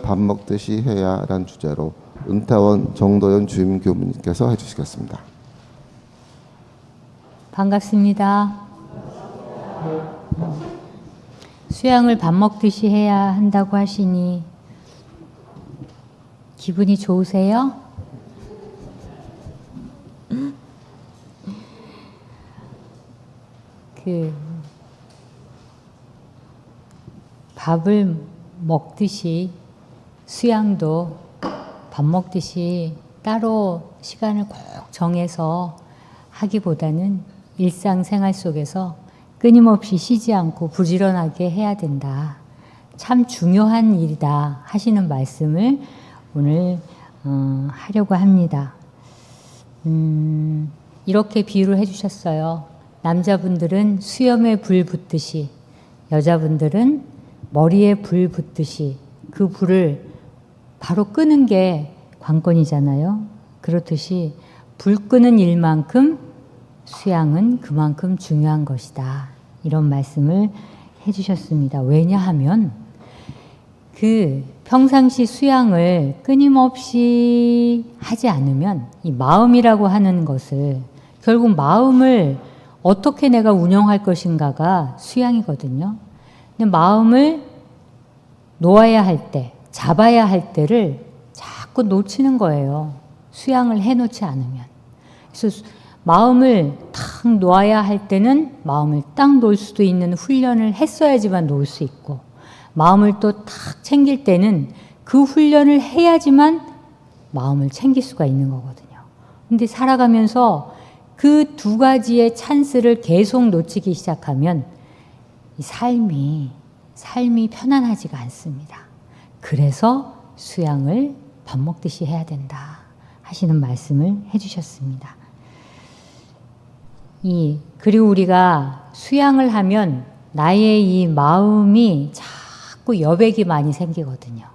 밥 먹듯이 해야 라는 주제로 은퇴원 정도연 주임 교무님께서 해주시겠습니다. 반갑습니다. 수양을 밥 먹듯이 해야 한다고 하시니 기분이 좋으세요? 밥을 먹듯이 수양도 밥 먹듯이 따로 시간을 꼭 정해서 하기보다는 일상생활 속에서 끊임없이 쉬지 않고 부지런하게 해야 된다. 참 중요한 일이다 하시는 말씀을 오늘 하려고 합니다. 이렇게 비유를 해주셨어요. 남자분들은 수염에 불 붙듯이, 여자분들은 머리에 불 붙듯이 그 불을 바로 끄는 게 관건이잖아요. 그렇듯이 불 끄는 일만큼 수양은 그만큼 중요한 것이다. 이런 말씀을 해주셨습니다. 왜냐하면 평상시 수양을 끊임없이 하지 않으면 이 마음이라고 하는 것을 결국 마음을 어떻게 내가 운영할 것인가가 수양이거든요. 근데 마음을 놓아야 할 때, 잡아야 할 때를 자꾸 놓치는 거예요. 수양을 해놓지 않으면. 그래서 마음을 탁 놓아야 할 때는 마음을 딱 놓을 수도 있는 훈련을 했어야지만 놓을 수 있고, 마음을 또 탁 챙길 때는 그 훈련을 해야지만 마음을 챙길 수가 있는 거거든요. 근데 살아가면서 그 두 가지의 찬스를 계속 놓치기 시작하면 이 삶이 편안하지가 않습니다. 그래서 수양을 밥 먹듯이 해야 된다 하시는 말씀을 해주셨습니다. 그리고 우리가 수양을 하면 나의 이 마음이 자꾸 여백이 많이 생기거든요.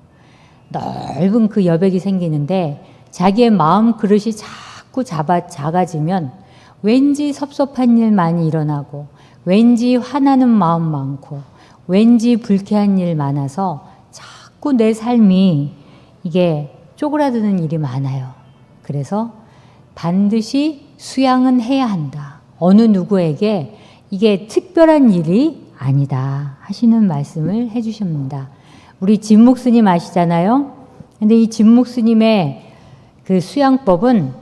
넓은 그 여백이 생기는데 자기의 마음 그릇이 자꾸 작아지면 왠지 섭섭한 일 많이 일어나고 왠지 화나는 마음 많고 왠지 불쾌한 일 많아서 자꾸 내 삶이 이게 쪼그라드는 일이 많아요. 그래서 반드시 수양은 해야 한다. 어느 누구에게 이게 특별한 일이 아니다 하시는 말씀을 해주십니다. 우리 진목스님 아시잖아요. 근데 이 진목스님의 그 수양법은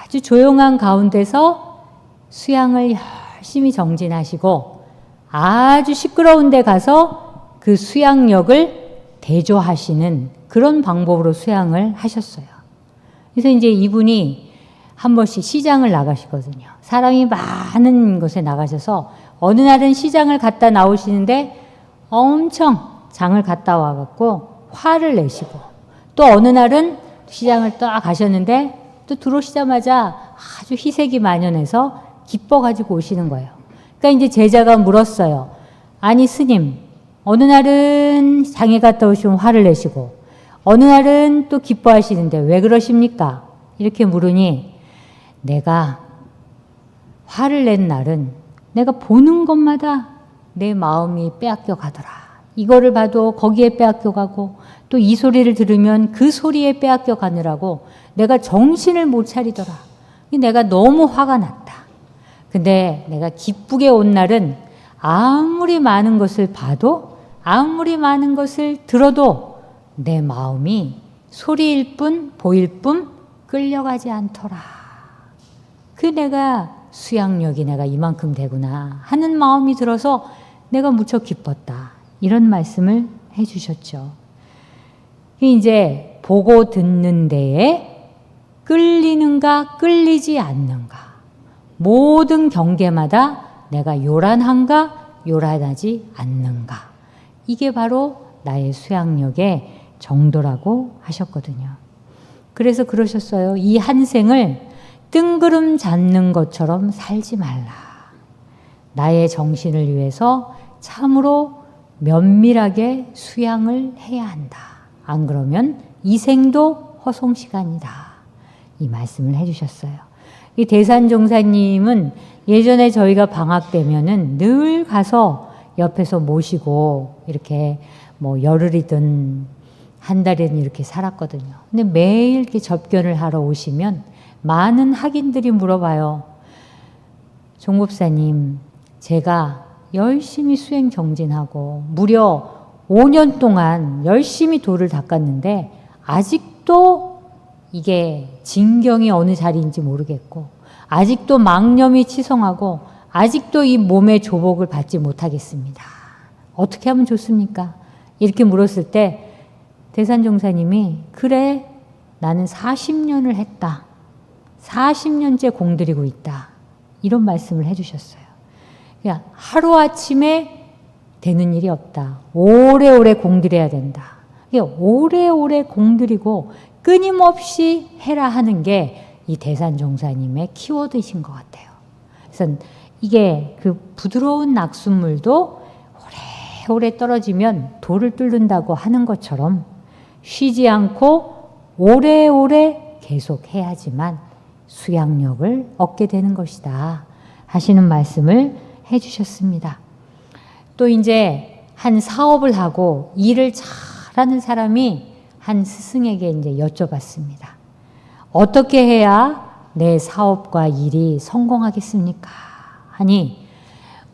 아주 조용한 가운데서 수양을 열심히 정진하시고 아주 시끄러운 데 가서 그 수양력을 대조하시는 그런 방법으로 수양을 하셨어요. 그래서 이제 이분이 한 번씩 시장을 나가시거든요. 사람이 많은 곳에 나가셔서 어느 날은 시장을 갔다 나오시는데 엄청 장을 갔다 와갖고 화를 내시고, 또 어느 날은 시장을 딱 가셨는데 또 들어오시자마자 아주 희색이 만연해서 기뻐가지고 오시는 거예요. 그러니까 이제 제자가 물었어요. 아니 스님, 어느 날은 장에 갔다 오시면 화를 내시고 어느 날은 또 기뻐하시는데 왜 그러십니까? 이렇게 물으니 내가 화를 낸 날은 내가 보는 것마다 내 마음이 빼앗겨 가더라. 이거를 봐도 거기에 빼앗겨 가고 또 이 소리를 들으면 그 소리에 빼앗겨 가느라고 내가 정신을 못 차리더라. 내가 너무 화가 났다. 근데 내가 기쁘게 온 날은 아무리 많은 것을 봐도 아무리 많은 것을 들어도 내 마음이 소리일 뿐 보일 뿐 끌려가지 않더라. 내가 수양력이 내가 이만큼 되구나 하는 마음이 들어서 내가 무척 기뻤다. 이런 말씀을 해주셨죠. 이제 보고 듣는 데에 끌리는가 끌리지 않는가, 모든 경계마다 내가 요란한가 요란하지 않는가, 이게 바로 나의 수양력의 정도라고 하셨거든요. 그래서 그러셨어요. 이 한 생을 뜬구름 잡는 것처럼 살지 말라. 나의 정신을 위해서 참으로 면밀하게 수양을 해야 한다. 안 그러면 이 생도 허송시간이다. 이 말씀을 해주셨어요. 이 대산종사님은 예전에 저희가 방학 되면은 늘 가서 옆에서 모시고 이렇게 뭐 열흘이든 한 달은 이렇게 살았거든요. 근데 매일 이렇게 접견을 하러 오시면 많은 학인들이 물어봐요. 종 목사님, 제가 열심히 수행 정진하고 무려 5년 동안 열심히 도를 닦았는데 아직도 이게 진경이 어느 자리인지 모르겠고 아직도 망념이 치성하고 아직도 이 몸의 조복을 받지 못하겠습니다. 어떻게 하면 좋습니까? 이렇게 물었을 때 대산종사님이 그래 나는 40년을 했다. 40년째 공들이고 있다. 이런 말씀을 해주셨어요. 그냥 하루아침에 되는 일이 없다. 오래오래 공들여야 된다. 오래오래 공들이고 끊임없이 해라 하는 게 이 대산종사님의 키워드이신 것 같아요. 그래서 이게 그 부드러운 낙숫물도 오래오래 떨어지면 돌을 뚫는다고 하는 것처럼 쉬지 않고 오래오래 계속 해야지만 수양력을 얻게 되는 것이다 하시는 말씀을 해주셨습니다. 또 이제 한 사업을 하고 일을 잘하는 사람이 한 스승에게 이제 여쭤봤습니다. 어떻게 해야 내 사업과 일이 성공하겠습니까? 하니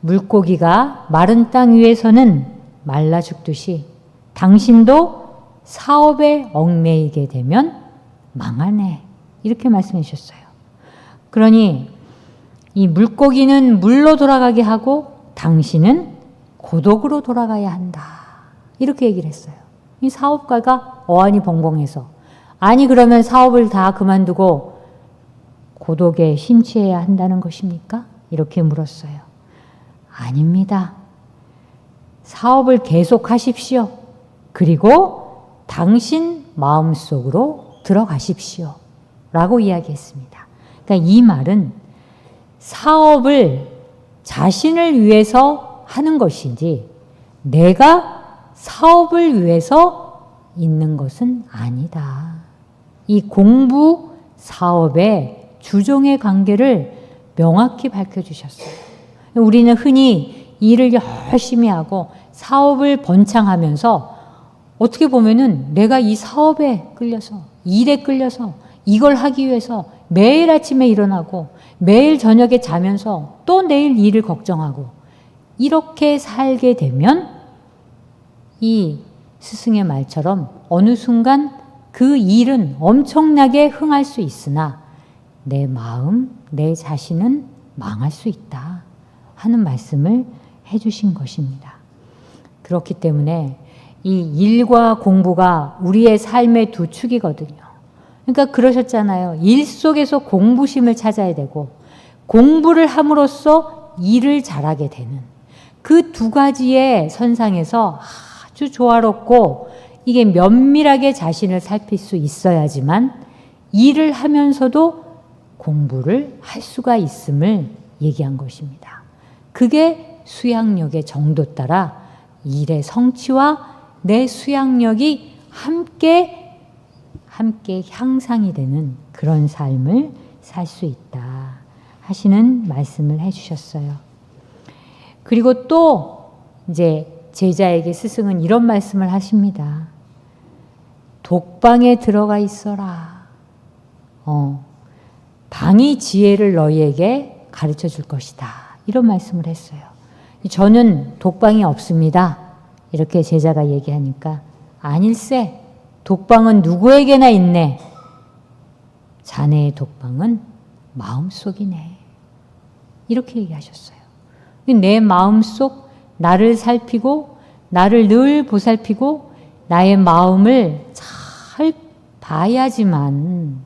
물고기가 마른 땅 위에서는 말라 죽듯이 당신도 사업에 얽매이게 되면 망하네. 이렇게 말씀해 주셨어요. 그러니 이 물고기는 물로 돌아가게 하고 당신은 고독으로 돌아가야 한다. 이렇게 얘기를 했어요. 이 사업가가 어안이 벙벙해서 아니 그러면 사업을 다 그만두고 고독에 심취해야 한다는 것입니까? 이렇게 물었어요. 아닙니다. 사업을 계속하십시오. 그리고 당신 마음속으로 들어가십시오. 라고 이야기했습니다. 그러니까 이 말은 사업을 자신을 위해서 하는 것이지 내가 사업을 위해서 있는 것은 아니다. 이 공부, 사업의 주종의 관계를 명확히 밝혀주셨어요. 우리는 흔히 일을 열심히 하고 사업을 번창하면서 어떻게 보면은 내가 이 사업에 끌려서 일에 끌려서 이걸 하기 위해서 매일 아침에 일어나고 매일 저녁에 자면서 또 내일 일을 걱정하고 이렇게 살게 되면 이 스승의 말처럼 어느 순간 그 일은 엄청나게 흥할 수 있으나 내 마음, 내 자신은 망할 수 있다 하는 말씀을 해주신 것입니다. 그렇기 때문에 이 일과 공부가 우리의 삶의 두 축이거든요. 그러니까 그러셨잖아요. 일 속에서 공부심을 찾아야 되고 공부를 함으로써 일을 잘하게 되는 그 두 가지의 선상에서 아주 조화롭고 이게 면밀하게 자신을 살필 수 있어야지만 일을 하면서도 공부를 할 수가 있음을 얘기한 것입니다. 그게 수양력의 정도 따라 일의 성취와 내 수양력이 함께 향상이 되는 그런 삶을 살 수 있다 하시는 말씀을 해주셨어요. 그리고 또 이제 제자에게 스승은 이런 말씀을 하십니다. 독방에 들어가 있어라. 방이 지혜를 너희에게 가르쳐 줄 것이다. 이런 말씀을 했어요. 저는 독방이 없습니다. 이렇게 제자가 얘기하니까 아닐세. 독방은 누구에게나 있네. 자네의 독방은 마음속이네. 이렇게 얘기하셨어요. 내 마음속 나를 살피고 나를 늘 보살피고 나의 마음을 잘 봐야지만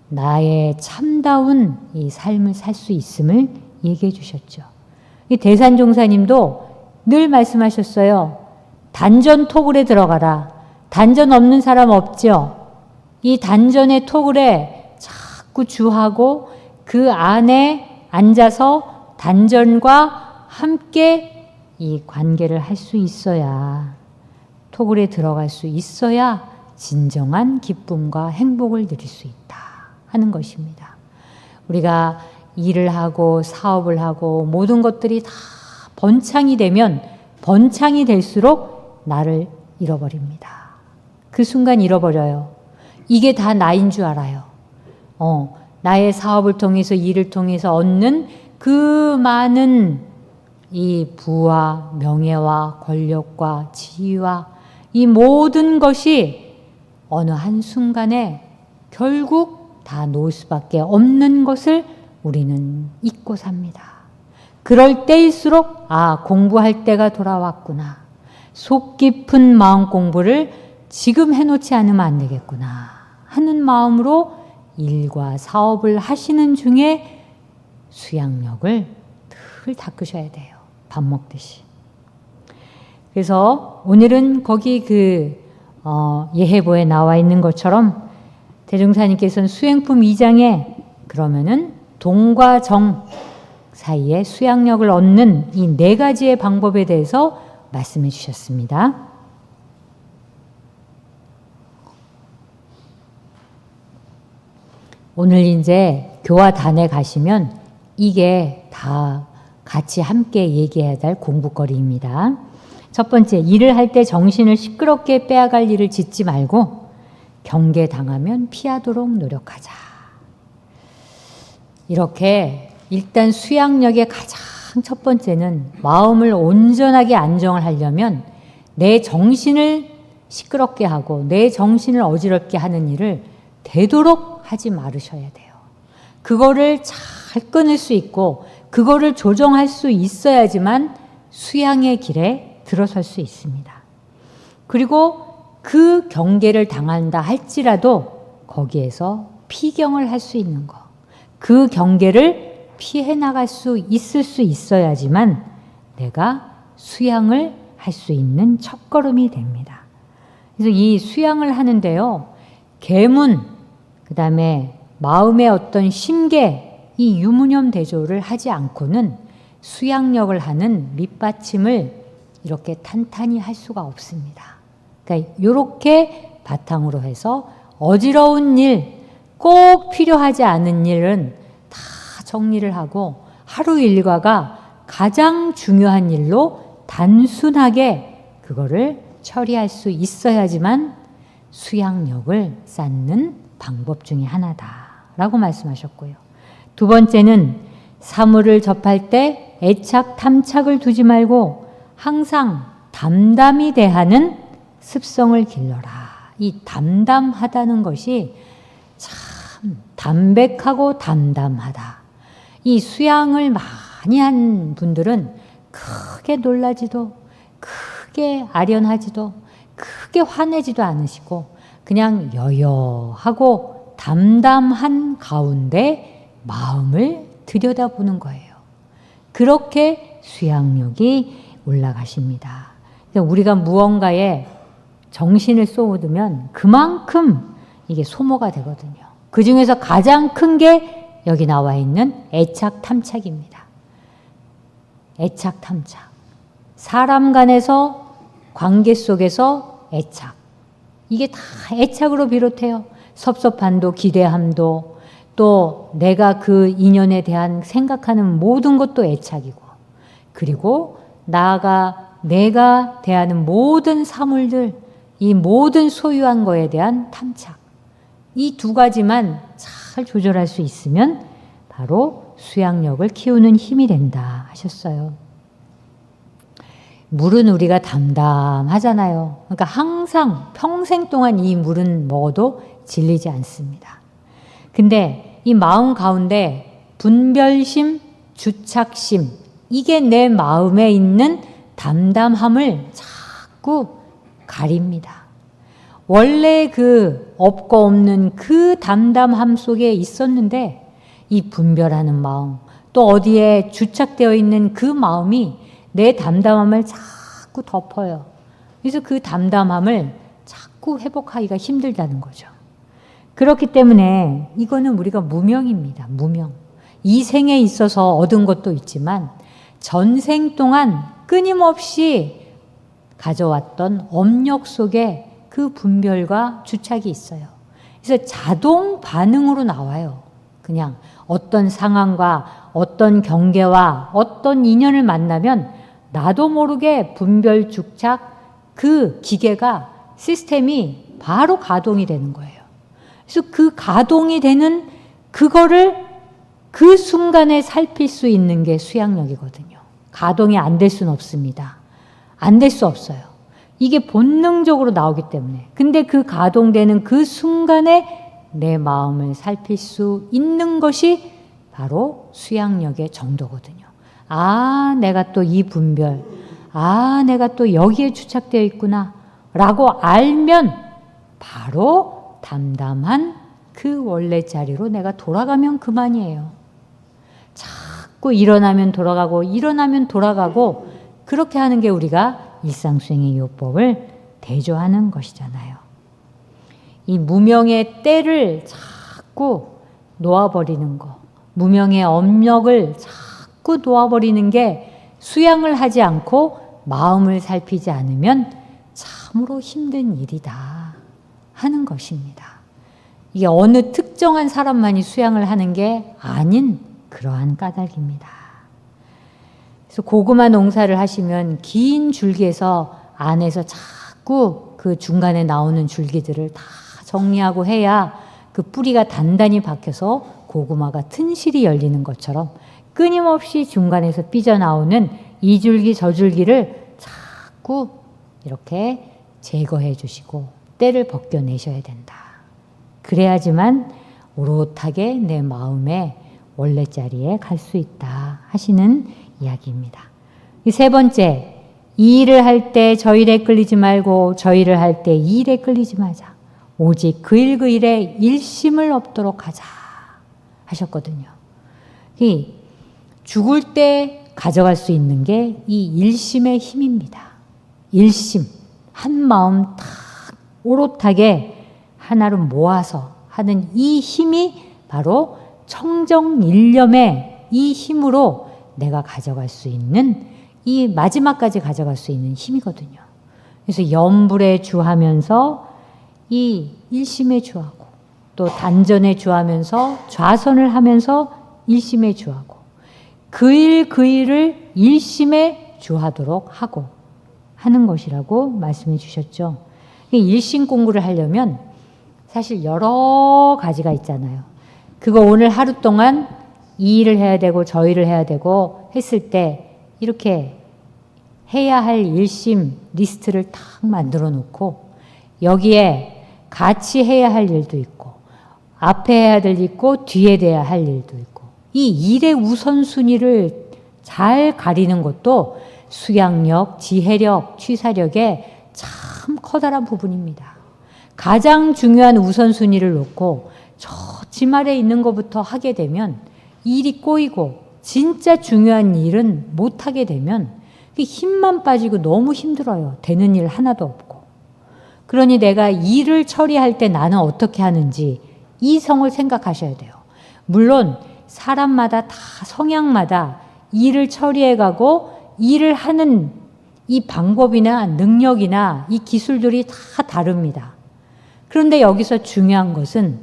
나의 참다운 이 삶을 살 수 있음을 얘기해 주셨죠. 이 대산종사님도 늘 말씀하셨어요. 단전 토굴에 들어가라. 단전 없는 사람 없죠? 이 단전의 토굴에 자꾸 주하고 그 안에 앉아서 단전과 함께 이 관계를 할 수 있어야 토굴에 들어갈 수 있어야 진정한 기쁨과 행복을 누릴 수 있다 하는 것입니다. 우리가 일을 하고 사업을 하고 모든 것들이 다 번창이 되면 번창이 될수록 나를 잃어버립니다. 그 순간 잃어버려요. 이게 다 나인 줄 알아요. 나의 사업을 통해서 일을 통해서 얻는 그 많은 이 부와 명예와 권력과 지위와 이 모든 것이 어느 한순간에 결국 다 놓을 수밖에 없는 것을 우리는 잊고 삽니다. 그럴 때일수록 공부할 때가 돌아왔구나. 속 깊은 마음 공부를 지금 해놓지 않으면 안 되겠구나 하는 마음으로 일과 사업을 하시는 중에 수양력을 늘 닦으셔야 돼요. 밥 먹듯이. 그래서 오늘은 거기 예해보에 나와 있는 것처럼 대종사님께서는 수행품 2장에 그러면은 동과 정 사이에 수양력을 얻는 이 4가지의 방법에 대해서 말씀해 주셨습니다. 오늘 이제 교화단에 가시면 이게 다 같이 함께 얘기해야 될 공부거리입니다. 첫 번째, 일을 할 때 정신을 시끄럽게 빼앗갈 일을 짓지 말고 경계당하면 피하도록 노력하자. 이렇게 일단 수양력의 가장 첫 번째는 마음을 온전하게 안정을 하려면 내 정신을 시끄럽게 하고 내 정신을 어지럽게 하는 일을 되도록 하지 말으셔야 돼요. 그거를 잘 끊을 수 있고 그거를 조정할 수 있어야지만 수양의 길에 들어설 수 있습니다. 그리고 그 경계를 당한다 할지라도 거기에서 피경을 할 수 있는 거, 그 경계를 피해 나갈 수 있어야지만 내가 수양을 할 수 있는 첫걸음이 됩니다. 그래서 이 수양을 하는데요, 계문, 그 다음에 마음의 어떤 심계, 이 유무념 대조를 하지 않고는 수양력을 하는 밑받침을 이렇게 탄탄히 할 수가 없습니다. 그러니까 이렇게 바탕으로 해서 어지러운 일, 꼭 필요하지 않은 일은 다 정리를 하고 하루 일과가 가장 중요한 일로 단순하게 그거를 처리할 수 있어야지만 수양력을 쌓는 방법 중에 하나다라고 말씀하셨고요. 두 번째는 사물을 접할 때 애착, 탐착을 두지 말고 항상 담담히 대하는 습성을 길러라. 이 담담하다는 것이 참 담백하고 담담하다. 이 수양을 많이 한 분들은 크게 놀라지도 크게 아련하지도 크게 화내지도 않으시고 그냥 여여하고 담담한 가운데 마음을 들여다보는 거예요. 그렇게 수양력이 올라가십니다. 우리가 무언가에 정신을 쏟으면 그만큼 이게 소모가 되거든요. 그 중에서 가장 큰 게 여기 나와 있는 애착 탐착입니다. 애착 탐착. 사람 간에서 관계 속에서 애착. 이게 다 애착으로 비롯해요. 섭섭함도 기대함도 또 내가 그 인연에 대한 생각하는 모든 것도 애착이고 그리고 내가 대하는 모든 사물들 이 모든 소유한 거에 대한 탐착. 이 두 가지만 잘 조절할 수 있으면 바로 수양력을 키우는 힘이 된다 하셨어요. 물은 우리가 담담하잖아요. 그러니까 항상 평생 동안 이 물은 먹어도 질리지 않습니다. 근데 이 마음 가운데 분별심, 주착심 이게 내 마음에 있는 담담함을 자꾸 가립니다. 원래 그 없고 없는 그 담담함 속에 있었는데 이 분별하는 마음 또 어디에 주착되어 있는 그 마음이 내 담담함을 자꾸 덮어요. 그래서 그 담담함을 자꾸 회복하기가 힘들다는 거죠. 그렇기 때문에 이거는 우리가 무명입니다. 무명. 이 생에 있어서 얻은 것도 있지만 전생 동안 끊임없이 가져왔던 업력 속에 그 분별과 주착이 있어요. 그래서 자동 반응으로 나와요. 그냥 어떤 상황과 어떤 경계와 어떤 인연을 만나면 나도 모르게 분별, 주착 그 기계가 시스템이 바로 가동이 되는 거예요. 그래서 그 가동이 되는 그거를 그 순간에 살필 수 있는 게 수양력이거든요. 가동이 안 될 수는 없습니다. 안 될 수 없어요. 이게 본능적으로 나오기 때문에. 근데 그 가동되는 그 순간에 내 마음을 살필 수 있는 것이 바로 수양력의 정도거든요. 아, 내가 또 이 분별, 아, 내가 또 여기에 주착되어 있구나 라고 알면 바로 담담한 그 원래 자리로 내가 돌아가면 그만이에요. 자꾸 일어나면 돌아가고 일어나면 돌아가고 그렇게 하는 게 우리가 일상수행의 요법을 대조하는 것이잖아요. 이 무명의 때를 자꾸 놓아버리는 거, 무명의 업력을 자꾸 놓아버리는 게 수양을 하지 않고 마음을 살피지 않으면 참으로 힘든 일이다 하는 것입니다. 이게 어느 특정한 사람만이 수양을 하는 게 아닌 그러한 까닭입니다. 그래서 고구마 농사를 하시면 긴 줄기에서 안에서 자꾸 그 중간에 나오는 줄기들을 다 정리하고 해야 그 뿌리가 단단히 박혀서 고구마가 튼실히 열리는 것처럼 끊임없이 중간에서 삐져나오는 이 줄기 저 줄기를 자꾸 이렇게 제거해 주시고 때를 벗겨내셔야 된다. 그래야지만 오롯하게 내 마음의 원래 자리에 갈 수 있다 하시는 이야기입니다. 세 번째, 이 일을 할 때 저 일에 끌리지 말고 저 일을 할 때 이 일에 끌리지 마자. 오직 그 일 그 일에 일심을 얻도록 하자 하셨거든요. 이 죽을 때 가져갈 수 있는 게 이 일심의 힘입니다. 일심, 한 마음 딱 오롯하게 하나로 모아서 하는 이 힘이 바로 청정일념의 이 힘으로 내가 가져갈 수 있는 이 마지막까지 가져갈 수 있는 힘이거든요. 그래서 염불에 주하면서 이 일심에 주하고 또 단전에 주하면서 좌선을 하면서 일심에 주하고 그 일을 일심에 주하도록 하고 하는 것이라고 말씀해 주셨죠. 일심 공부를 하려면 사실 여러 가지가 있잖아요. 그거 오늘 하루 동안 이 일을 해야 되고 저 일을 해야 되고 했을 때 이렇게 해야 할 일심 리스트를 딱 만들어 놓고 여기에 같이 해야 할 일도 있고 앞에 해야 될 일도 있고 뒤에 돼야 할 일도 있고 이 일의 우선순위를 잘 가리는 것도 수양력, 지혜력, 취사력의 참 커다란 부분입니다. 가장 중요한 우선순위를 놓고 저 지말에 있는 것부터 하게 되면 일이 꼬이고 진짜 중요한 일은 못하게 되면 힘만 빠지고 너무 힘들어요. 되는 일 하나도 없고. 그러니 내가 일을 처리할 때 나는 어떻게 하는지 이 성을 생각하셔야 돼요. 물론 사람마다 다 성향마다 일을 처리해가고 일을 하는 이 방법이나 능력이나 이 기술들이 다 다릅니다. 그런데 여기서 중요한 것은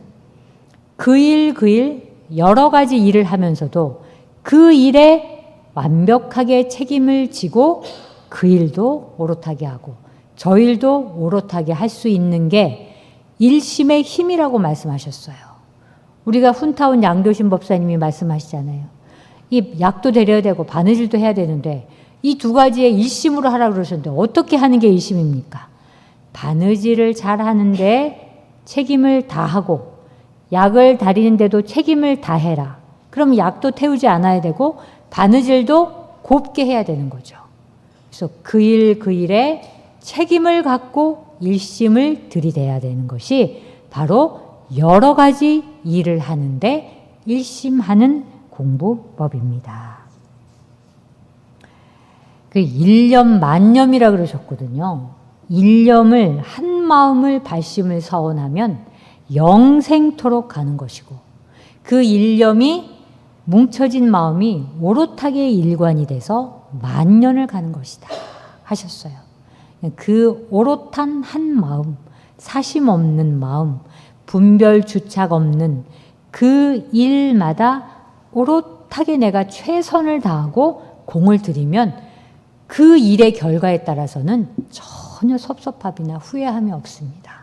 그 일 여러 가지 일을 하면서도 그 일에 완벽하게 책임을 지고 그 일도 오롯하게 하고 저 일도 오롯하게 할 수 있는 게 일심의 힘이라고 말씀하셨어요. 우리가 훈타운 양교신 법사님이 말씀하시잖아요. 이 약도 데려야 되고 바느질도 해야 되는데 이 두 가지에 일심으로 하라고 그러셨는데 어떻게 하는 게 일심입니까? 바느질을 잘 하는데 책임을 다하고 약을 다리는데도 책임을 다해라. 그럼 약도 태우지 않아야 되고 바느질도 곱게 해야 되는 거죠. 그래서 그 일에 책임을 갖고 일심을 들이대야 되는 것이 바로 여러 가지 일을 하는데 일심하는 공부법입니다. 그 일념 만념이라 그러셨거든요. 일념을 한 마음을 발심을 서원하면 영생토록 가는 것이고 그 일념이 뭉쳐진 마음이 오롯하게 일관이 돼서 만년을 가는 것이다 하셨어요. 그 오롯한 한 마음, 사심 없는 마음, 분별 주착 없는 그 일마다 오롯하게 내가 최선을 다하고 공을 들이면 그 일의 결과에 따라서는 전혀 섭섭함이나 후회함이 없습니다.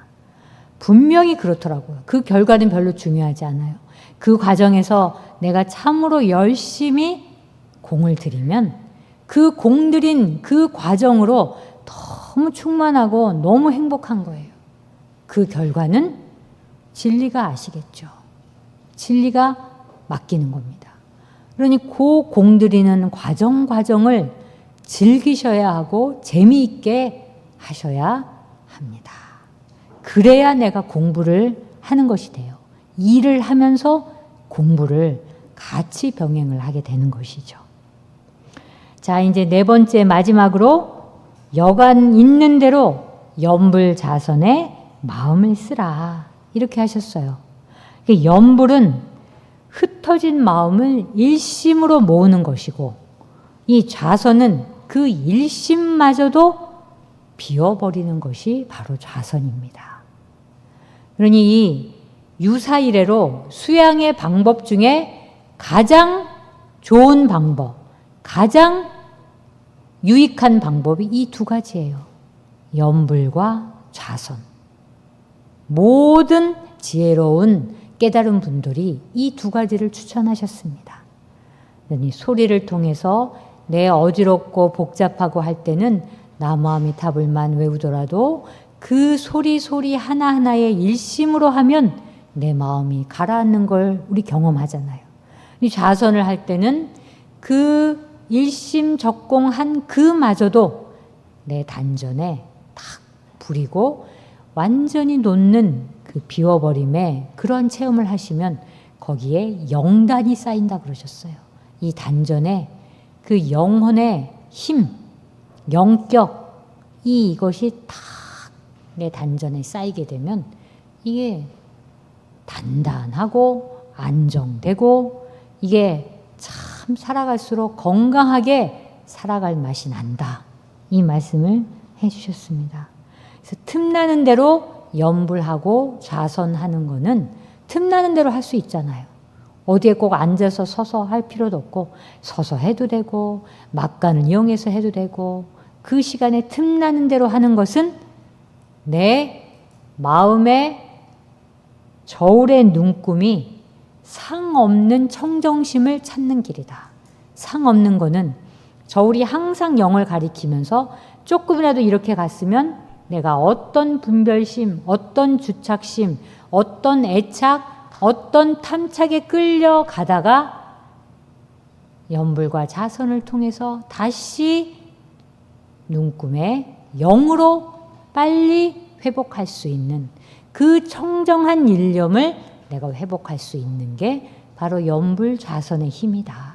분명히 그렇더라고요. 그 결과는 별로 중요하지 않아요. 그 과정에서 내가 참으로 열심히 공을 들이면 그 공들인 그 과정으로 너무 충만하고 너무 행복한 거예요. 그 결과는 진리가 아시겠죠. 진리가 맡기는 겁니다. 그러니 그 공들이는 과정을 즐기셔야 하고 재미있게 하셔야 합니다. 그래야 내가 공부를 하는 것이 돼요. 일을 하면서 공부를 같이 병행을 하게 되는 것이죠. 자, 이제 네 번째 마지막으로 여간 있는 대로 염불자선에 마음을 쓰라. 이렇게 하셨어요. 염불은 흩어진 마음을 일심으로 모으는 것이고 이 좌선은 그 일심마저도 비워버리는 것이 바로 좌선입니다. 그러니 이 유사이래로 수양의 방법 중에 가장 좋은 방법, 가장 유익한 방법이 이 두 가지예요. 염불과 좌선. 모든 지혜로운 깨달은 분들이 이 두 가지를 추천하셨습니다. 그러니 소리를 통해서 내 어지럽고 복잡하고 할 때는 나무아미타불만 외우더라도 그 소리 하나하나에 일심으로 하면 내 마음이 가라앉는 걸 우리 경험하잖아요. 이 좌선을 할 때는 그 일심적공한 그마저도 내 단전에 탁 부리고 완전히 놓는 그 비워버림에 그런 체험을 하시면 거기에 영단이 쌓인다 그러셨어요. 이 단전에 그 영혼의 힘, 영격, 이것이 탁 내 단전에 쌓이게 되면 이게 단단하고 안정되고 이게 참 살아갈수록 건강하게 살아갈 맛이 난다. 이 말씀을 해주셨습니다. 그래서 틈나는 대로 염불하고 좌선하는 거는 틈나는 대로 할 수 있잖아요. 어디에 꼭 앉아서 서서 할 필요도 없고 서서 해도 되고 막간을 이용해서 해도 되고 그 시간에 틈나는 대로 하는 것은 내 마음의 저울의 눈금이 상 없는 청정심을 찾는 길이다. 상 없는 거는 저울이 항상 0을 가리키면서 조금이라도 이렇게 갔으면 내가 어떤 분별심, 어떤 주착심, 어떤 애착, 어떤 탐착에 끌려가다가 염불과 자선을 통해서 다시 눈금의 0으로 빨리 회복할 수 있는 그 청정한 일념을 내가 회복할 수 있는 게 바로 염불좌선의 힘이다.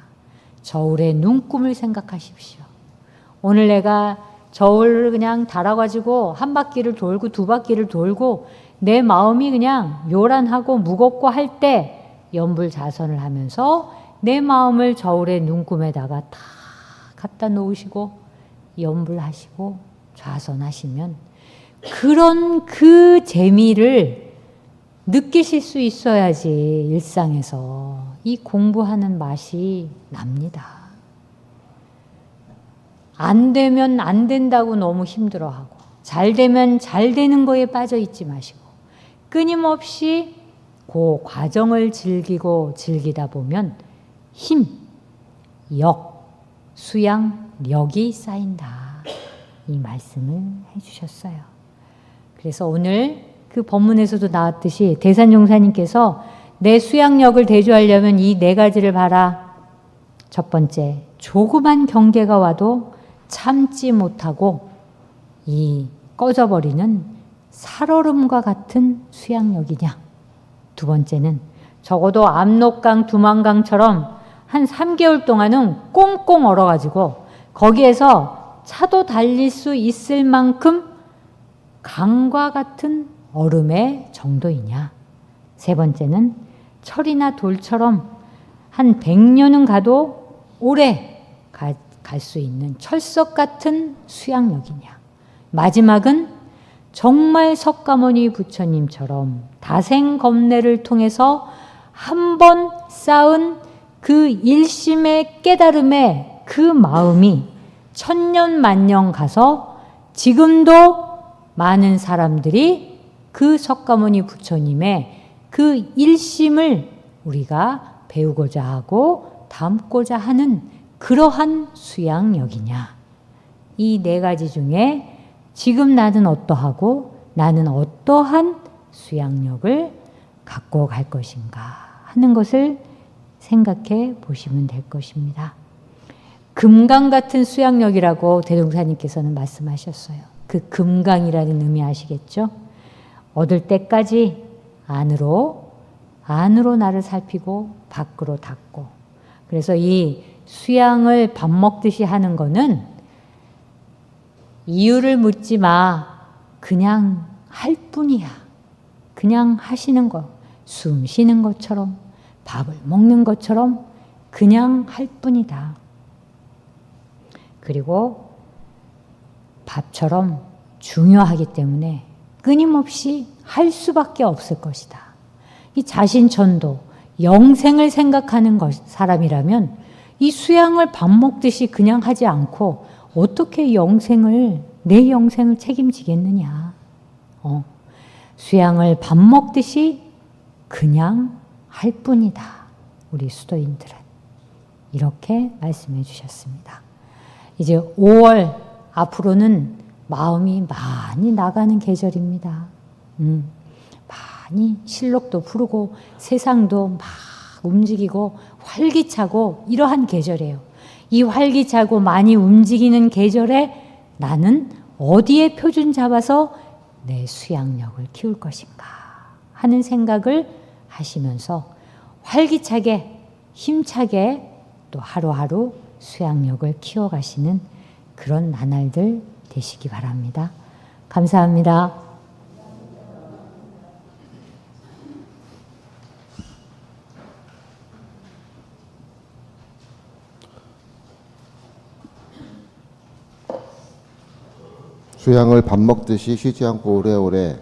저울의 눈금을 생각하십시오. 오늘 내가 저울을 그냥 달아가지고 한 바퀴를 돌고 두 바퀴를 돌고 내 마음이 그냥 요란하고 무겁고 할 때 염불좌선을 하면서 내 마음을 저울의 눈금에다가 다 갖다 놓으시고 염불하시고 좌선하시면 그런 그 재미를 느끼실 수 있어야지 일상에서 이 공부하는 맛이 납니다. 안 되면 안 된다고 너무 힘들어하고 잘 되면 잘 되는 거에 빠져 있지 마시고 끊임없이 그 과정을 즐기다 보면 힘, 역, 수양, 력이 쌓인다. 이 말씀을 해주셨어요. 그래서 오늘 그 법문에서도 나왔듯이 대산종사님께서 내 수양력을 대조하려면 이 네 가지를 봐라. 첫 번째, 조그만 경계가 와도 참지 못하고 이 꺼져버리는 살얼음과 같은 수양력이냐. 두 번째는 적어도 압록강, 두만강처럼 한 3개월 동안은 꽁꽁 얼어가지고 거기에서 차도 달릴 수 있을 만큼 강과 같은 얼음의 정도이냐. 세 번째는 철이나 돌처럼 한 100년은 가도 오래 갈 수 있는 철석 같은 수양력이냐. 마지막은 정말 석가모니 부처님처럼 다생검내를 통해서 한 번 쌓은 그 일심의 깨달음의 그 마음이 천년 만년 가서 지금도 많은 사람들이 그 석가모니 부처님의 그 일심을 우리가 배우고자 하고 담고자 하는 그러한 수양력이냐. 이 네 가지 중에 지금 나는 어떠하고 나는 어떠한 수양력을 갖고 갈 것인가 하는 것을 생각해 보시면 될 것입니다. 금강 같은 수양력이라고 대종사님께서는 말씀하셨어요. 그 금강이라는 의미 아시겠죠? 얻을 때까지 안으로 나를 살피고 밖으로 닫고. 그래서 이 수양을 밥 먹듯이 하는 거는 이유를 묻지 마. 그냥 할 뿐이야. 그냥 하시는 거. 숨 쉬는 것처럼, 밥을 먹는 것처럼 그냥 할 뿐이다. 그리고 밥처럼 중요하기 때문에 끊임없이 할 수밖에 없을 것이다. 이 자신천도, 영생을 생각하는 사람이라면 이 수양을 밥 먹듯이 그냥 하지 않고 어떻게 내 영생을 책임지겠느냐. 수양을 밥 먹듯이 그냥 할 뿐이다. 우리 수도인들은. 이렇게 말씀해 주셨습니다. 이제 5월 앞으로는 마음이 많이 나가는 계절입니다. 많이 실록도 부르고 세상도 막 움직이고 활기차고 이러한 계절이에요. 이 활기차고 많이 움직이는 계절에 나는 어디에 표준 잡아서 내 수양력을 키울 것인가 하는 생각을 하시면서 활기차게 힘차게 또 하루하루 수양력을 키워가시는 그런 나날들 되시기 바랍니다. 감사합니다. 수양을 밥 먹듯이 쉬지 않고 오래오래